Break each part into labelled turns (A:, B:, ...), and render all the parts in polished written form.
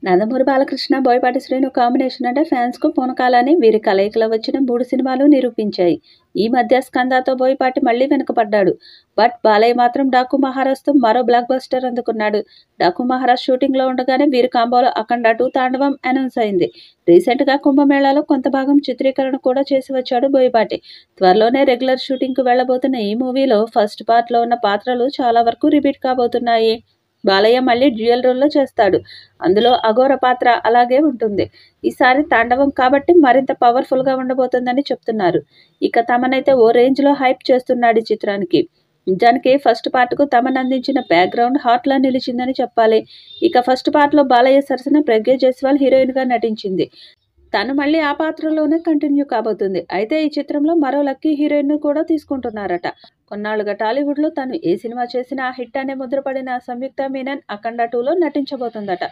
A: Nandamuri Balakrishna, Boyapati Srinu combination అంటే ఫ్యాన్స్‌కు పూనకాలని వీరి కలయికలో వచ్చిన 3 సినిమాలు నిరూపించాయి. ఈ మధ్య 'స్కంద'తో బోయపాటి మళ్లీ వెనుకపడ్డాడు. బట్ బాలయ్య మాత్రం 'డాకు మహారాజ్'తో మరో బ్లాక్ బస్టర్ అందుకున్నాడు. 'డాకు మహారాజ్' షూటింగ్‌లో ఉండగానే వీరి కాంబోలో 'అఖండ 2 తాండవం' అనౌన్స్ అయింది. రీసెంట్‌గా కుంభమేళాలో కొంత భాగం చిత్రీకరణ కూడా చేసి వచ్చాడు బోయపాటి. త్వరలోనే రెగ్యులర్ షూటింగ్‌కు వెళ్లబోతున్న ఈ మూవీలో ఫస్ట్ పార్ట్‌లో ఉన్న పాత్రలు చాలా వరకు రిపీట్ కాబోతున్నాయి. బాలయ్య మళ్లీ డ్యూయల్ రోల్‌లో చేస్తాడు. అందులో అఘోర పాత్ర అలాగే ఉంటుంది. ఈసారి తాండవం కాబట్టి మరింత పవర్‌ఫుల్‌గా ఉండబోతోందని చెప్తున్నారు. ఇక తమనైతే ఓ రేంజ్‌లో హైప్ చేస్తున్నాడీ చిత్రానికి. నిజానికి ఫస్ట్ పార్ట్‌కు తమన్ అందించిన బ్యాక్‌గ్రౌండ్ హార్ట్‌లా నిలిచిందని చెప్పాలి. ఇక ఫస్ట్ పార్ట్‌లో బాలయ్య సరసన ప్రజ్ఞ జైస్వాల్ హీరోయిన్‌గా నటించింది. తను మళ్లీ ఆ పాత్రలోనే కంటిన్యూ కాబోతుంది. అయితే ఈ చిత్రంలో మరో లక్కీ హీరోయిన్‌ను కూడా తీసుకుంటున్నారట. కొన్నాళ్లుగా టాలీవుడ్‌లో తను ఏ సినిమా చేసినా హిట్ అనే ముద్ర పడిన సంయుక్త మీనన్ 'అఖండ 2'లో నటించబోతోందట.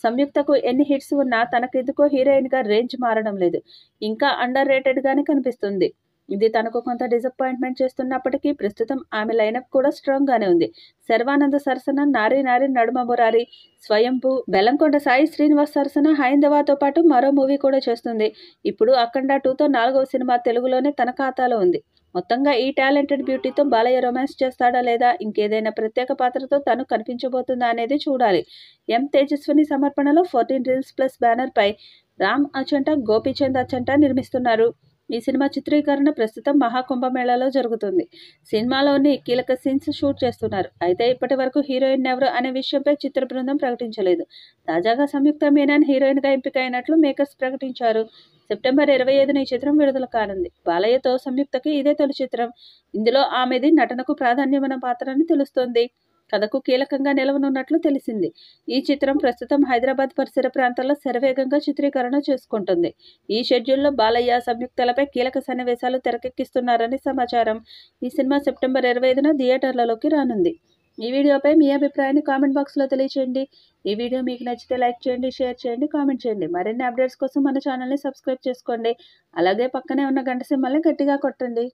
A: సంయుక్తకు ఎన్ని హిట్స్ ఉన్నా తనకెందుకో హీరోయిన్‌గా రేంజ్ మారడం లేదు. ఇంకా అండర్ రేటెడ్‌గానే కనిపిస్తుంది. ఇది తనకు కొంత డిసప్పాయింట్‌మెంట్ చేస్తున్నప్పటికీ ప్రస్తుతం ఆమె లైనప్ కూడా స్ట్రాంగ్‌గానే ఉంది. శర్వానంద్ సరసన 'నారీ నారీ నడుమ మురారి', స్వయంభూ, బెల్లంకొండ సాయి శ్రీనివాస్ సరసన 'హైందవ'తో పాటు మరో మూవీ కూడా చేస్తుంది. ఇప్పుడు 'అఖండ 2'తో 4వ సినిమా తెలుగులోనే తన ఖాతాలో ఉంది. మొత్తంగా ఈ టాలెంటెడ్ బ్యూటీతో బాలయ్య రొమాన్స్ చేస్తాడా లేదా ఇంకేదైనా ప్రత్యేక పాత్రతో తను కనిపించబోతుందా అనేది చూడాలి. ఎం తేజస్విని సమర్పణలో 14 రీల్స్ ప్లస్ బ్యానర్పై రామ్ అచంట, గోపీచంద్ అచంట నిర్మిస్తున్నారు. ఈ సినిమా చిత్రీకరణ ప్రస్తుతం మహాకుంభమేళాలో జరుగుతుంది. సినిమాలోని కీలక సీన్స్ షూట్ చేస్తున్నారు. అయితే ఇప్పటి వరకు హీరోయిన్ ఎవరు అనే విషయంపై చిత్ర బృందం ప్రకటించలేదు. తాజాగా సంయుక్త మీనన్ హీరోయిన్‌గా ఎంపికైనట్లు మేకర్స్ ప్రకటించారు. సెప్టెంబర్ 25న ఈ చిత్రం విడుదల కానుంది. బాలయ్యతో సంయుక్తకి ఇదే తొలి చిత్రం. ఇందులో ఆమెది నటనకు ప్రాధాన్యమైన పాత్ర అని తెలుస్తోంది. కథకు కీలకంగా నిలవనున్నట్లు తెలిసింది. ఈ చిత్రం ప్రస్తుతం హైదరాబాద్ పరిసర ప్రాంతాల్లో శరవేగంగా చిత్రీకరణ చేసుకుంటుంది. ఈ షెడ్యూల్లో బాలయ్య, సంయుక్తలపై కీలక సన్నివేశాలు తెరకెక్కిస్తున్నారని సమాచారం. ఈ సినిమా సెప్టెంబర్ 25న థియేటర్లలోకి రానుంది. ఈ వీడియోపై మీ అభిప్రాయాన్ని కామెంట్ బాక్స్‌లో తెలియచేయండి. ఈ వీడియో మీకు నచ్చితే లైక్ చేయండి, షేర్ చేయండి, కామెంట్ చేయండి. మరిన్ని అప్డేట్స్ కోసం మన ఛానల్‌ని సబ్స్క్రైబ్ చేసుకోండి. అలాగే పక్కనే ఉన్న గంట సింబల్‌ని గట్టిగా కొట్టండి.